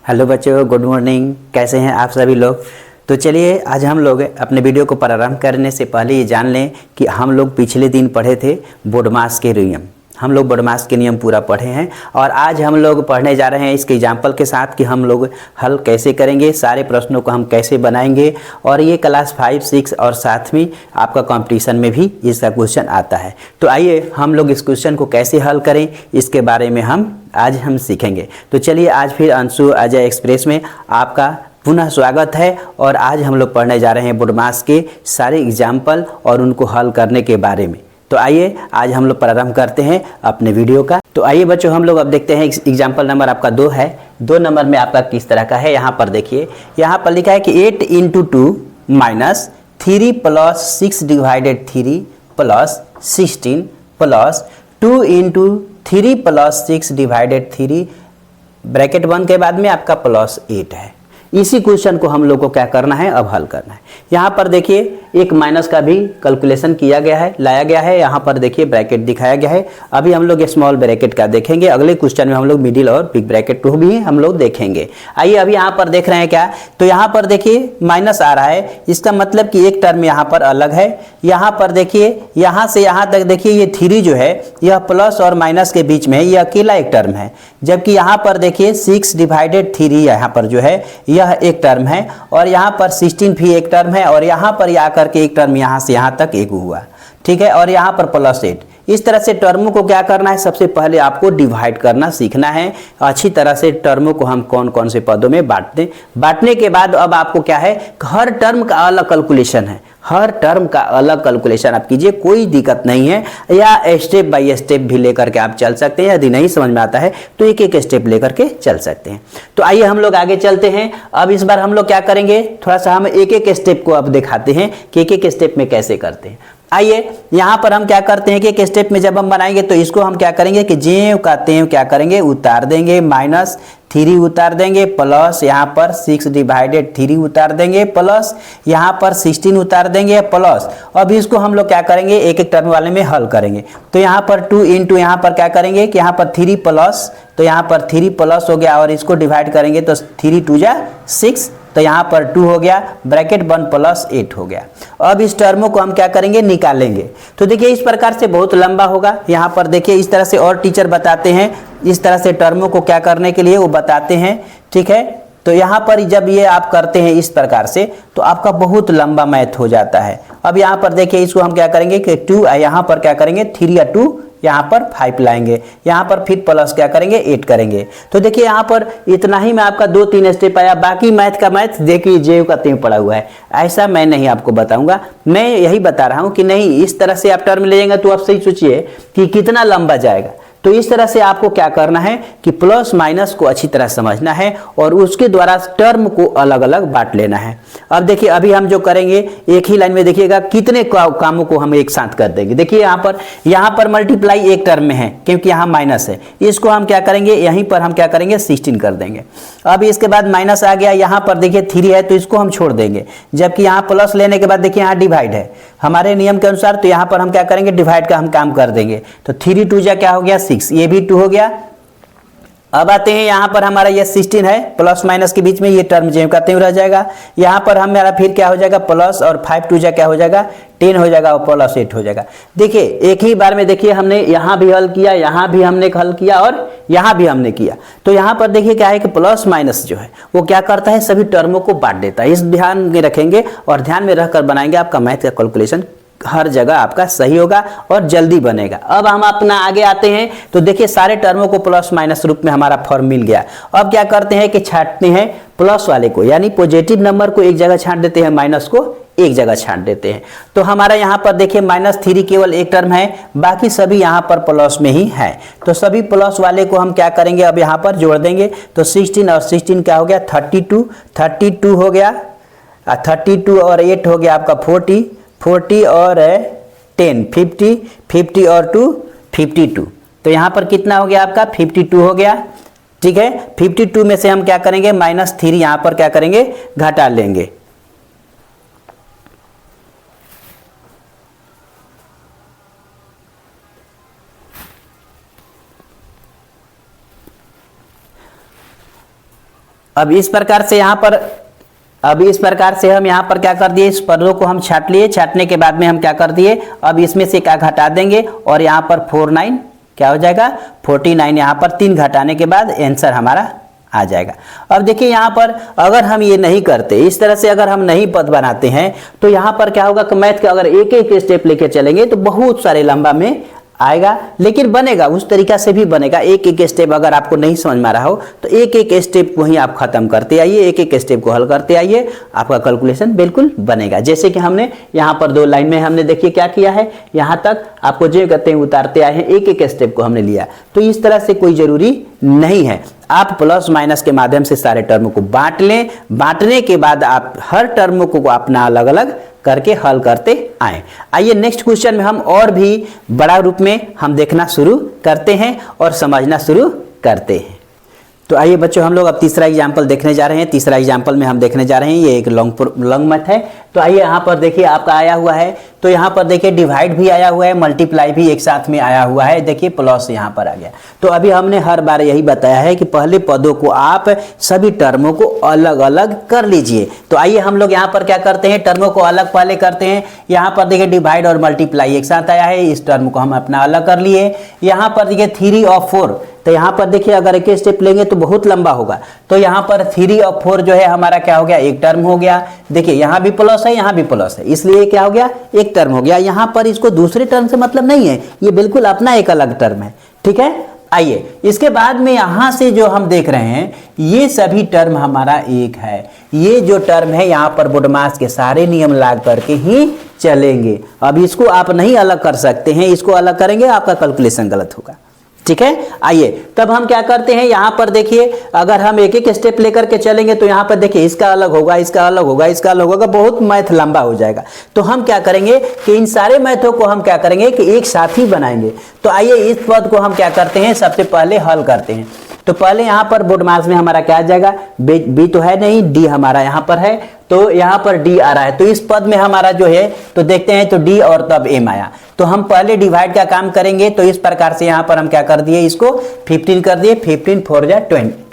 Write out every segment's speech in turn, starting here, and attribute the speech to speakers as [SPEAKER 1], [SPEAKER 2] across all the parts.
[SPEAKER 1] Hello बच्चों, good morning. कैसे हैं आप सभी लोग। तो चलिए आज हम लोग अपने वीडियो को प्रारंभ करने से पहले ये जान लें कि हम लोग पिछले दिन पढ़े थे बोडमास के नियम। हम लोग बोडमास के नियम पूरा पढ़े हैं और आज हम लोग पढ़ने जा रहे हैं इसके एग्जाम्पल के साथ कि हम लोग हल कैसे करेंगे, सारे प्रश्नों को हम कैसे बनाएंगे। और ये क्लास 5, 6 और 7 में आपका कंपटीशन में भी इसका क्वेश्चन आता है। तो आइए हम लोग इस क्वेश्चन को कैसे हल करें इसके बारे में आज हम सीखेंगे। तो चलिए आज फिर अंशु अजय एक्सप्रेस में आपका पुनः स्वागत है और आज हम लोग पढ़ने जा रहे हैं बोडमास के सारे एग्जाम्पल और उनको हल करने के बारे में। तो आइए आज हम लोग प्रारंभ करते हैं अपने वीडियो का। तो आइए बच्चों हम लोग अब देखते हैं एग्जाम्पल नंबर आपका 2 है। 2 नंबर में आपका किस तरह का है, यहाँ पर देखिए। यहाँ पर लिखा है कि 8 × 2 माइनस 3 + 6 डिवाइडेड 3 + 16 + 2 × 3 + 6 डिवाइडेड 3 ब्रैकेट 1 के बाद में आपका +8 है। इसी क्वेश्चन को हम लोग को क्या करना है, अब हल करना है। यहाँ पर देखिए एक माइनस का भी कैलकुलेशन किया गया है, लाया गया है। यहाँ पर देखिए ब्रैकेट दिखाया गया है। अभी हम लोग स्मॉल ब्रैकेट का देखेंगे, अगले क्वेश्चन में हम लोग मिडिल और बिग ब्रैकेट को भी हम लोग देखेंगे। आइए अभी यहाँ पर देख रहे हैं क्या, तो यहाँ पर देखिए माइनस आ रहा है, इसका मतलब कि एक टर्म यहाँ पर अलग है। यहाँ पर देखिए यहाँ से यहाँ तक देखिए ये 3 जो है यह प्लस और माइनस के बीच में है, यह अकेला एक टर्म है। जबकि यहाँ पर देखिए 6 डिवाइडेड 3 यहाँ पर जो है यह एक टर्म है और यहाँ पर 16 भी एक टर्म है और यहाँ पर आकर के एक टर्म यहाँ से यहाँ तक एक हुआ, ठीक है। और यहाँ पर +8। इस तरह से टर्मों को क्या करना है, सबसे पहले आपको डिवाइड करना सीखना है अच्छी तरह से। टर्मों को हम कौन कौन से पदों में बांटने के बाद अब आपको क्या है, हर टर्म का अलग कैलकुलेशन है। हर टर्म का अलग कैलकुलेशन आप कीजिए, कोई दिक्कत नहीं है। या स्टेप बाय स्टेप भी लेकर के आप चल सकते हैं, यदि नहीं समझ में आता है तो एक एक स्टेप लेकर के चल सकते हैं। तो आइए हम लोग आगे चलते हैं। अब इस बार हम लोग क्या करेंगे, थोड़ा सा हम एक एक स्टेप को अब दिखाते हैं कि एक एक स्टेप में कैसे करते हैं। आइए यहाँ पर हम क्या करते हैं कि एक स्टेप में जब हम बनाएंगे तो इसको हम क्या करेंगे कि जेव का तेव क्या करेंगे, उतार देंगे। -3 उतार देंगे, प्लस यहाँ पर 6 डिवाइडेड 3 उतार देंगे, प्लस यहाँ पर 16 उतार देंगे, प्लस अब इसको हम लोग क्या करेंगे एक एक टर्म वाले में हल करेंगे। तो यहाँ पर 2 × यहाँ पर क्या करेंगे कि यहाँ पर 3 प्लस, तो यहाँ पर 3 प्लस हो गया और इसको डिवाइड करेंगे तो 3 × 2 = 6, तो यहाँ पर 2 हो गया, ब्रैकेट 1 + 8 हो गया। अब इस टर्मों को हम क्या करेंगे, निकालेंगे। तो देखिए इस प्रकार से बहुत लंबा होगा। यहाँ पर देखिए इस तरह से और टीचर बताते हैं, इस तरह से टर्मों को क्या करने के लिए वो बताते हैं, ठीक है। तो यहाँ पर जब ये आप करते हैं इस प्रकार से तो आपका बहुत लंबा मैथ हो जाता है। अब यहाँ पर देखिए इसको हम क्या करेंगे कि 2, यहाँ पर क्या करेंगे 3 या 2, यहाँ पर 5 लाएंगे, यहाँ पर फिर प्लस क्या करेंगे 8 करेंगे। तो देखिए यहाँ पर इतना ही में आपका 2-3 स्टेप आया। बाकी मैथ का मैथ देखिए जेव का तेव पड़ा हुआ है। ऐसा मैं नहीं आपको बताऊंगा, मैं यही बता रहा हूँ कि नहीं इस तरह से आप टर्म ले जाएंगे तो आप सही सोचिए कि कितना लंबा जाएगा। तो इस तरह से आपको क्या करना है कि प्लस माइनस को अच्छी तरह समझना है और उसके द्वारा टर्म को अलग अलग बांट लेना है। अब देखिए अभी हम जो करेंगे एक ही लाइन में देखिएगा कितने कामों को हम एक साथ कर देंगे। देखिए यहाँ पर मल्टीप्लाई एक टर्म में है क्योंकि यहाँ माइनस है, इसको हम क्या करेंगे यहीं पर हम क्या करेंगे 16 कर देंगे। अब इसके बाद माइनस आ गया, यहाँ पर देखिए 3 है तो इसको हम छोड़ देंगे। जबकि यहाँ प्लस लेने के बाद देखिए यहाँ डिवाइड है हमारे नियम के अनुसार, तो यहाँ पर हम क्या करेंगे डिवाइड का हम काम कर देंगे। तो 3 × 2 = क्या हो गया 6, ये भी 2 हो गया। अब आते हैं यहाँ पर हमारा ये 16 है, प्लस माइनस के बीच में ये टर्म जेव का तेव रह जाएगा। यहाँ पर हमारा फिर क्या हो जाएगा प्लस और 5 × 2 = क्या हो जाएगा 10 हो जाएगा और +8 हो जाएगा। देखिए एक ही बार में देखिए हमने यहाँ भी हल किया, यहाँ भी हमने हल किया और यहाँ भी हमने किया। तो यहाँ पर देखिए क्या है कि प्लस माइनस जो है वो क्या करता है सभी टर्मों को बांट देता है। इस ध्यान में रखेंगे और ध्यान में रखकर बनाएंगे, आपका मैथ का कैलकुलेशन हर जगह आपका सही होगा और जल्दी बनेगा। अब हम अपना आगे आते हैं तो देखिए सारे टर्मों को प्लस माइनस रूप में हमारा फॉर्म मिल गया। अब क्या करते हैं कि छांटते हैं प्लस वाले को, यानी पॉजिटिव नंबर को एक जगह छांट देते हैं, माइनस को एक जगह छांट देते हैं। तो हमारा यहाँ पर देखिए -3 केवल एक टर्म है, बाकी सभी यहाँ पर प्लस में ही है। तो सभी प्लस वाले को हम क्या करेंगे अब यहाँ पर जोड़ देंगे। तो 16 और 16 क्या हो गया 32 हो गया, 32 और 8 हो गया आपका 40 और 10 50 और 2 52। तो यहाँ पर कितना हो गया आपका 52 हो गया, ठीक है। 52 में से हम क्या करेंगे -3 यहाँ पर क्या करेंगे घटा लेंगे। अब इस प्रकार से हम यहाँ पर क्या कर दिए, इस पदों को हम छाट लिए। छाटने के बाद में हम क्या कर दिए, अब इसमें से क्या घटा देंगे और यहाँ पर 49 क्या हो जाएगा 49, यहाँ पर 3 घटाने के बाद आंसर हमारा आ जाएगा। अब देखिए यहाँ पर अगर हम ये नहीं करते, इस तरह से अगर हम नहीं पद बनाते हैं तो यहाँ पर क्या होगा कि मैथ के अगर एक एक स्टेप लेके चलेंगे तो बहुत सारे लंबा में आएगा, लेकिन बनेगा उस तरीका से भी बनेगा। एक एक स्टेप अगर आपको नहीं समझ में आ रहा हो तो एक एक स्टेप को ही आप खत्म करते आइए, एक एक स्टेप को हल करते आइए, आपका कैलकुलेशन बिल्कुल बनेगा। जैसे कि हमने यहाँ पर 2 लाइन में हमने देखिए क्या किया है, यहाँ तक आपको जो कहते हैं उतारते आए हैं, एक एक स्टेप को हमने लिया। तो इस तरह से कोई जरूरी नहीं है, आप प्लस माइनस के माध्यम से सारे टर्म को बांट लें। बांटने के बाद आप हर टर्म को अपना अलग अलग करके हल करते आए। आइए नेक्स्ट क्वेश्चन में हम और भी बड़ा रूप में हम देखना शुरू करते हैं और समझना शुरू करते हैं। तो आइए बच्चों हम लोग अब तीसरा एग्जाम्पल देखने जा रहे हैं। तीसरा एग्जाम्पल में हम देखने जा रहे हैं, ये एक लॉन्ग मैथ है। तो आइए यहाँ पर देखिए आपका आया हुआ है, तो यहाँ पर देखिए डिवाइड भी आया हुआ है, मल्टीप्लाई भी एक साथ में आया हुआ है, देखिए प्लस यहाँ पर आ गया। तो अभी हमने हर बार यही बताया है कि पहले पदों को आप सभी टर्मों को अलग अलग कर लीजिए। तो आइए हम लोग यहाँ पर क्या करते हैं, टर्मों को अलग पहले करते हैं। यहाँ पर देखिए डिवाइड और मल्टीप्लाई एक साथ आया है, इस टर्म को हम अपना अलग कर लिए। यहाँ पर देखिए 3 और 4, तो यहाँ पर देखिए अगर एक स्टेप लेंगे तो बहुत लंबा होगा, तो यहाँ पर 3 और 4 जो है हमारा क्या हो गया, एक टर्म हो गया। देखिए यहाँ भी प्लस है, यहाँ भी प्लस है, इसलिए क्या हो गया, एक टर्म हो गया। यहाँ पर इसको दूसरे टर्म से मतलब नहीं है, ये बिल्कुल अपना एक अलग टर्म है, ठीक है। आइए इसके बाद में यहाँ से जो हम देख रहे हैं ये सभी टर्म हमारा एक है। ये जो टर्म है यहाँ पर बोडमास के सारे नियम लागू करके ही चलेंगे। अब इसको आप नहीं अलग कर सकते हैं, इसको अलग करेंगे आपका कैलकुलेशन गलत होगा, ठीक है। आइए तब हम क्या करते हैं, यहाँ पर देखिए अगर हम एक एक स्टेप लेकर के चलेंगे तो यहाँ पर देखिए इसका अलग होगा, इसका अलग होगा, इसका अलग होगा, बहुत मैथ लंबा हो जाएगा। तो हम क्या करेंगे कि इन सारे मैथों को हम क्या करेंगे कि एक साथ ही बनाएंगे। तो आइए इस पद को हम क्या करते हैं, सबसे पहले हल करते हैं। तो पहले यहाँ पर बोडमास में हमारा क्या आ जाएगा, बी तो है नहीं, डी हमारा यहाँ पर है, तो यहाँ पर डी आ रहा है। तो इस पद में हमारा जो है तो देखते हैं तो डी और तब एम आया। तो हम पहले डिवाइड का काम करेंगे। तो इस प्रकार से यहाँ पर हम क्या कर दिए, इसको 15 कर दिए, 15 4 जा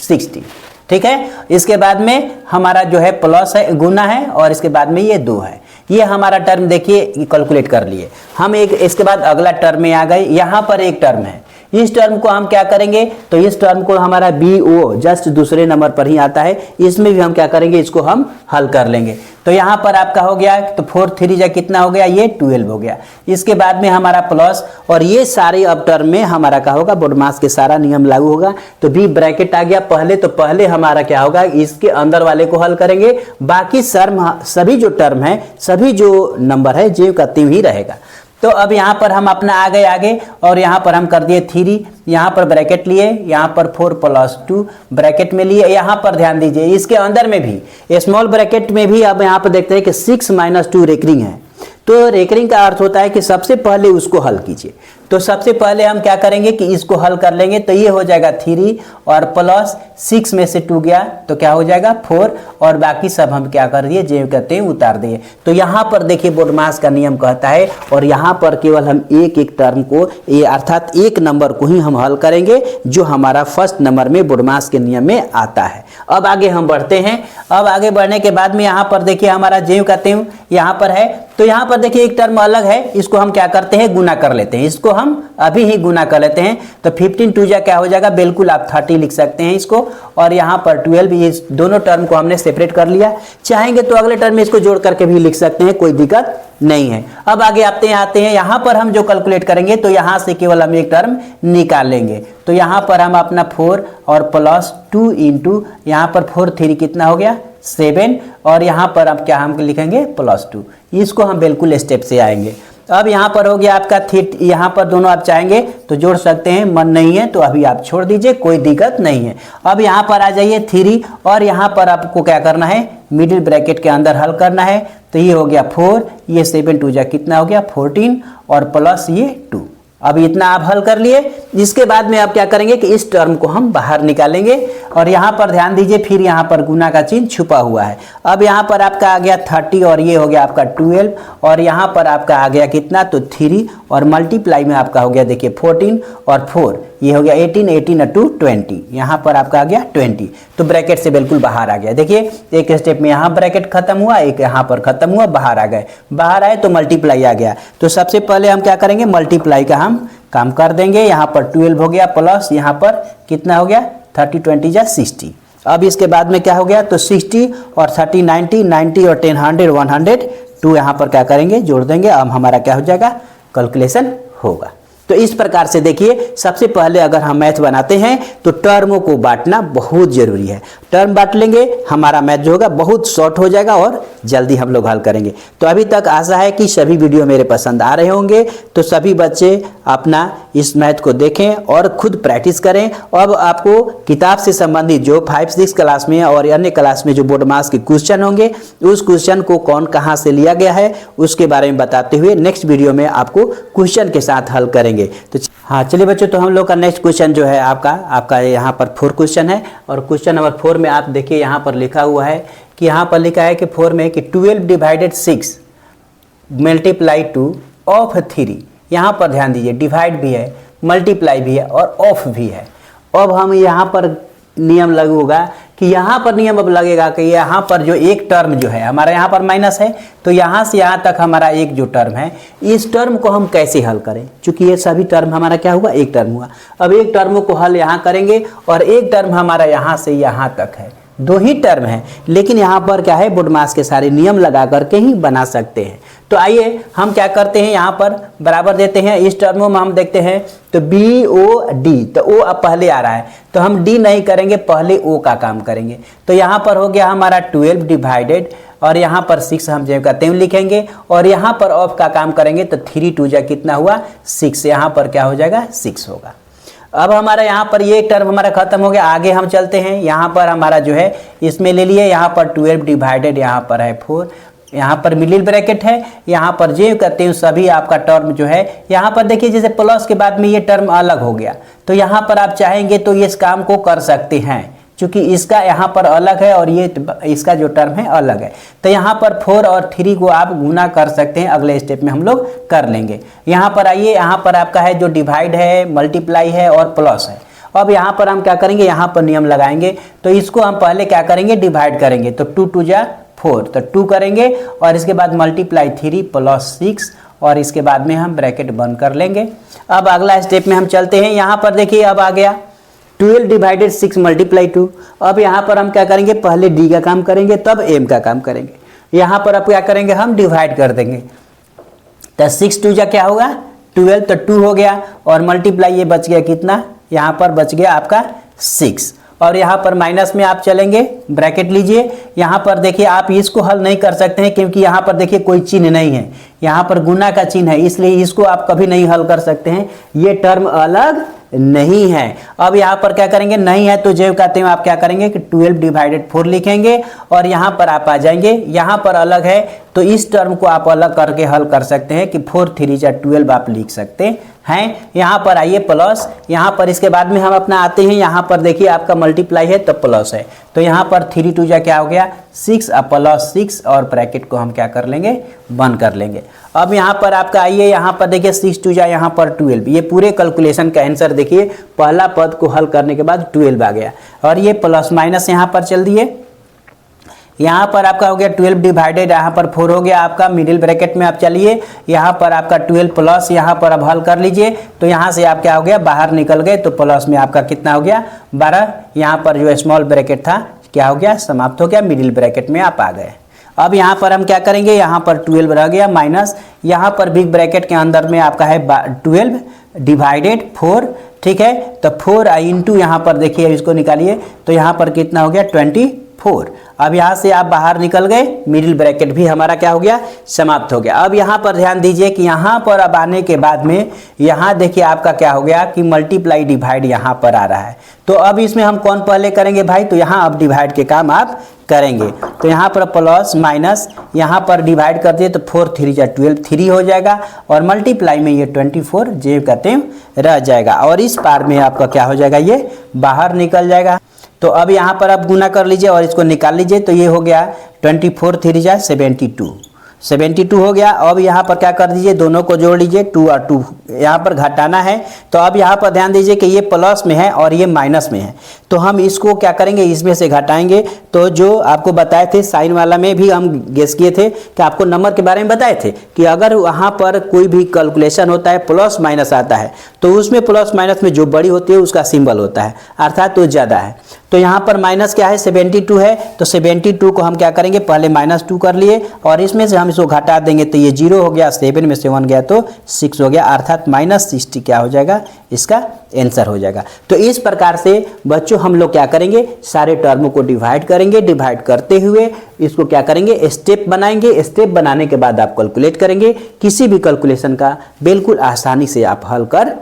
[SPEAKER 1] 60, ठीक है। इसके बाद में हमारा जो है प्लस है, गुना है, और इसके बाद में ये 2 है। ये हमारा टर्म देखिए कैलकुलेट कर लिए हम। एक इसके बाद अगला टर्म में आ गए, यहाँ पर एक टर्म है, इस टर्म को हम क्या करेंगे, तो इस टर्म को हमारा बी ओ जस्ट दूसरे नंबर पर ही आता है, इसमें भी हम क्या करेंगे, इसको हम हल कर लेंगे। तो यहाँ पर आपका हो गया, तो 4 3 जा कितना हो गया, ये 12 हो गया। इसके बाद में हमारा प्लस, और ये सारे अब टर्म में हमारा क्या होगा, बोडमास के सारा नियम लागू होगा। तो बी ब्रैकेट आ गया पहले, तो पहले हमारा क्या होगा, इसके अंदर वाले को हल करेंगे, बाकी सभी जो टर्म है, सभी जो नंबर है ज्यों का त्यों ही रहेगा। तो अब यहाँ पर हम अपना आ गए आगे, और यहाँ पर हम कर दिए 3, यहाँ पर ब्रैकेट लिए, यहाँ पर 4 + 2 ब्रैकेट में लिए। यहाँ पर ध्यान दीजिए इसके अंदर में भी स्मॉल ब्रैकेट में भी अब यहाँ पर देखते हैं कि 6 - 2 रेकरिंग है। तो रेकरिंग का अर्थ होता है कि सबसे पहले उसको हल कीजिए। तो सबसे पहले हम क्या करेंगे कि इसको हल कर लेंगे। तो ये हो जाएगा 3 और प्लस 6 में से 2 गया तो क्या हो जाएगा 4, और बाकी सब हम क्या कर दिए, जो कहते हैं उतार दिए। तो यहाँ पर देखिए बोडमास का नियम कहता है, और यहाँ पर केवल हम एक एक टर्म को, ये अर्थात एक नंबर को ही हम हल करेंगे जो हमारा फर्स्ट नंबर में बोडमास के नियम में आता है। अब आगे हम बढ़ते हैं। अब आगे बढ़ने के बाद में यहाँ पर देखिए हमारा ज्यों का त्यों यहाँ पर है। तो यहाँ पर देखिए एक टर्म अलग है, इसको हम क्या करते हैं, गुना कर लेते हैं। इसको हम अभी ही गुना कर लेते हैं। तो 15 2 जा क्या हो जाएगा, बिल्कुल आप 30 लिख सकते हैं इसको, और यहाँ पर 12, ये दोनों टर्म को हमने सेपरेट कर लिया। चाहेंगे तो अगले टर्म में इसको जोड़ करके भी लिख सकते हैं, कोई दिक्कत नहीं है। अब आगे आते हैं यहाँ पर हम जो कैलकुलेट करेंगे तो यहाँ से केवल हम एक टर्म निकाल लेंगे। तो यहाँ पर हम अपना 4 और प्लस 2 इंटू यहाँ पर 4 3 कितना हो गया 7, और यहाँ पर अब क्या हम लिखेंगे +2। इसको हम बिल्कुल स्टेप से आएंगे। अब यहाँ पर हो गया आपका यहाँ पर दोनों आप चाहेंगे तो जोड़ सकते हैं, मन नहीं है तो अभी आप छोड़ दीजिए, कोई दिक्कत नहीं है। अब यहाँ पर आ जाइए 3, और यहाँ पर आपको क्या करना है, मिडिल ब्रैकेट के अंदर हल करना है। तो ये हो गया 4, ये 7 2 जा कितना हो गया 14, और प्लस ये 2। अब इतना आप हल कर लिए। इसके बाद में आप क्या करेंगे कि इस टर्म को हम बाहर निकालेंगे। और यहाँ पर ध्यान दीजिए फिर यहाँ पर गुना का चिन्ह छुपा हुआ है। अब यहाँ पर आपका आ गया 30 और ये हो गया आपका 12 और यहाँ पर आपका आ गया कितना तो 3 और मल्टीप्लाई में आपका हो गया देखिए 14 और 4 ये हो गया 18 टू 20 यहाँ पर आपका आ गया 20। तो ब्रैकेट से बिल्कुल बाहर आ गया। देखिए एक स्टेप में यहाँ ब्रैकेट खत्म हुआ, एक यहाँ पर खत्म हुआ, बाहर आ गए, बाहर आए तो मल्टीप्लाई आ गया। तो सबसे पहले हम क्या करेंगे मल्टीप्लाई का हम काम कर देंगे। यहाँ पर 12 हो गया प्लस यहाँ पर कितना हो गया 30 20 जा 60। अब इसके बाद में क्या हो गया तो 60 और 30 90 90 और 10 100 102 यहाँ पर क्या करेंगे जोड़ देंगे। अब हमारा क्या हो जाएगा कैलकुलेशन होगा। तो इस प्रकार से देखिए सबसे पहले अगर हम मैथ बनाते हैं तो टर्मों को बांटना बहुत जरूरी है। टर्म बांट लेंगे हमारा मैथ जो होगा बहुत शॉर्ट हो जाएगा और जल्दी हम लोग हल करेंगे। तो अभी तक आशा है कि सभी वीडियो मेरे पसंद आ रहे होंगे। तो सभी बच्चे अपना इस मैथ को देखें और खुद प्रैक्टिस करें। अब आपको किताब से संबंधित जो 5 6 क्लास में और अन्य क्लास में जो बोर्ड मास के क्वेश्चन होंगे उस क्वेश्चन को कौन कहाँ से लिया गया है उसके बारे में बताते हुए नेक्स्ट वीडियो में आपको क्वेश्चन के साथ हल करेंगे। तो हाँ चलिए बच्चों, तो हम लोग का नेक्स्ट क्वेश्चन जो है आपका यहाँ पर 4 क्वेश्चन है और क्वेश्चन नंबर 4 में आप देखिए यहाँ पर लिखा हुआ है कि यहाँ पर लिखा है कि 4 में कि 12 डिवाइडेड 6 मल्टीप्लाई 2 ऑफ 3। यहाँ पर ध्यान दीजिए डिवाइड भी है, मल्टीप्लाई भी है और ऑफ भी है। अब हम यहाँ पर नियम लागू होगा कि यहाँ पर नियम अब लगेगा कि यहाँ पर जो एक टर्म जो है हमारा यहाँ पर माइनस है तो यहाँ से यहाँ तक हमारा एक जो टर्म है इस टर्म को हम कैसे हल करें। चूंकि ये सभी टर्म हमारा क्या हुआ एक टर्म हुआ। अब एक टर्म को हल यहाँ करेंगे और एक टर्म हमारा यहाँ से यहाँ तक है, 2 ही टर्म है लेकिन यहाँ पर क्या है बोर्ड मास के सारे नियम लगा करके ही बना सकते हैं। तो आइए हम क्या करते हैं यहाँ पर बराबर देते हैं। इस टर्मों में हम देखते हैं तो BOD तो O अब पहले आ रहा है तो हम D नहीं करेंगे, पहले O का काम करेंगे। तो यहाँ पर हो गया हमारा 12 डिवाइडेड और यहाँ पर 6 हम जो कहते हैं लिखेंगे और यहाँ पर ऑफ का काम करेंगे तो 3 2 जा कितना हुआ 6, यहाँ पर क्या हो जाएगा 6 होगा। अब हमारा यहाँ पर ये टर्म हमारा खत्म हो गया। आगे हम चलते हैं, यहाँ पर हमारा जो है इसमें ले लिए यहाँ पर 12 डिवाइडेड यहाँ पर है 4, यहाँ पर मिडिल ब्रैकेट है, यहाँ पर जो कहते हैं सभी आपका टर्म जो है यहाँ पर देखिए जैसे प्लस के बाद में ये टर्म अलग हो गया तो यहाँ पर आप चाहेंगे तो इस काम को कर सकते हैं क्योंकि इसका यहाँ पर अलग है और ये इसका जो टर्म है अलग है। तो यहाँ पर 4 और 3 को आप गुना कर सकते हैं, अगले स्टेप में हम लोग कर लेंगे। यहाँ पर आइए, यहाँ पर आपका है जो डिवाइड है, मल्टीप्लाई है और प्लस है। अब यहाँ पर हम क्या करेंगे, यहाँ पर नियम लगाएंगे। तो इसको हम पहले क्या करेंगे डिवाइड करेंगे तो 2 2 जा 4 तो 2 करेंगे और इसके बाद मल्टीप्लाई 3 प्लस 6 और इसके बाद में हम ब्रैकेट बंद कर लेंगे। अब अगला स्टेप में हम चलते हैं। यहाँ पर देखिए अब आ गया 12 डिवाइडेड 6 मल्टीप्लाई 2। अब यहाँ पर हम क्या करेंगे पहले D का काम करेंगे तब M का काम करेंगे। यहाँ पर अब क्या करेंगे हम डिवाइड कर देंगे तो 6 2 जा क्या होगा 12 तो 2 हो गया और मल्टीप्लाई ये बच गया कितना, यहाँ पर बच गया आपका 6 और यहाँ पर माइनस में आप चलेंगे, ब्रैकेट लीजिए। यहाँ पर देखिए आप इसको हल नहीं कर सकते हैं क्योंकि यहाँ पर देखिए कोई चिन्ह नहीं है, यहाँ पर गुना का चिन्ह है, इसलिए इसको आप कभी नहीं हल कर सकते हैं, ये टर्म अलग नहीं है। अब यहाँ पर क्या करेंगे, नहीं है तो जो कहते हैं आप क्या करेंगे कि 12 डिवाइडेड 4 लिखेंगे और यहाँ पर आप आ जाएंगे, यहाँ पर अलग है तो इस टर्म को आप अलग करके हल कर सकते हैं कि 4 3 जा 12 आप लिख सकते हैं। यहाँ पर आइए प्लस, यहाँ पर इसके बाद में हम अपना आते हैं, यहाँ पर देखिए आपका मल्टीप्लाई है तो प्लस है तो यहाँ पर 3 2 जा क्या हो गया 6 प्लस 6 और ब्रैकेट को हम क्या कर लेंगे बंद कर लेंगे। अब यहाँ पर आपका आइए, यहाँ पर देखिए 6 2 जा यहाँ पर 12, ये पूरे कैलकुलेशन का आंसर देखिए पहला पद को हल करने के बाद 12 आ गया और ये प्लस माइनस यहाँ पर चल दिए। यहाँ पर आपका हो गया 12 डिवाइडेड यहाँ पर 4 हो गया आपका, मिडिल ब्रैकेट में आप चलिए, यहाँ पर आपका 12 प्लस यहाँ पर अब हल कर लीजिए तो यहाँ से आप क्या हो गया बाहर निकल गए तो प्लस में आपका कितना हो गया 12। यहाँ पर जो स्मॉल ब्रैकेट था क्या हो गया समाप्त हो गया, मिडिल ब्रैकेट में आप आ गए। अब यहाँ पर हम क्या करेंगे, यहाँ पर 12 रह गया माइनस, यहाँ पर बिग ब्रैकेट के अंदर में आपका है 12 डिवाइडेड 4, ठीक है। तो 4 इंटू यहाँ पर देखिए इसको निकालिए तो यहाँ पर कितना हो गया 24। अब यहाँ से आप बाहर निकल गए, मिडिल ब्रैकेट भी हमारा क्या हो गया समाप्त हो गया। अब यहाँ पर ध्यान दीजिए कि यहाँ पर अब आने के बाद में यहाँ देखिए आपका क्या हो गया कि मल्टीप्लाई डिवाइड यहाँ पर आ रहा है। तो अब इसमें हम कौन पहले करेंगे भाई, तो यहाँ अब डिवाइड के काम आप करेंगे। तो यहाँ पर प्लस माइनस यहाँ पर डिवाइड कर दिए तो 4 3 जा 12 3 हो जाएगा और मल्टीप्लाई में ये 24 जो कहते हैं रह जाएगा और इस पार में आपका क्या हो जाएगा ये बाहर निकल जाएगा। तो अब यहाँ पर आप गुना कर लीजिए और इसको निकाल लीजिए। तो ये हो गया 24 3 जा 72 हो गया। अब यहाँ पर क्या कर दीजिए, दोनों को जोड़ लीजिए, 2 और 2 यहाँ पर घटाना है। तो अब यहाँ पर ध्यान दीजिए कि ये प्लस में है और ये माइनस में है, तो हम इसको क्या करेंगे, इसमें से घटाएंगे। तो जो आपको बताए थे साइन वाला में भी हम गेस किए थे कि आपको नंबर के बारे में बताए थे कि अगर वहाँ पर कोई भी कैलकुलेशन होता है प्लस माइनस आता है तो उसमें प्लस माइनस में जो बड़ी होती है उसका सिंबल होता है, अर्थात तो ज़्यादा है। तो यहाँ पर माइनस क्या है, 72 है। तो 72 को हम क्या करेंगे, पहले -2 कर लिए और इसमें से हम इसको घटा देंगे तो ये 0 हो गया, 7 में से 1 गया तो 6 हो गया, अर्थात -60 क्या हो जाएगा, इसका आंसर हो जाएगा। तो इस प्रकार से बच्चों हम लोग क्या करेंगे, सारे टर्मों को डिवाइड करेंगे। डिवाइड करते हुए इसको क्या करेंगे, स्टेप बनाएंगे। स्टेप बनाने के बाद आप कैलकुलेट करेंगे। किसी भी कैलकुलेशन का बिल्कुल आसानी से आप हल कर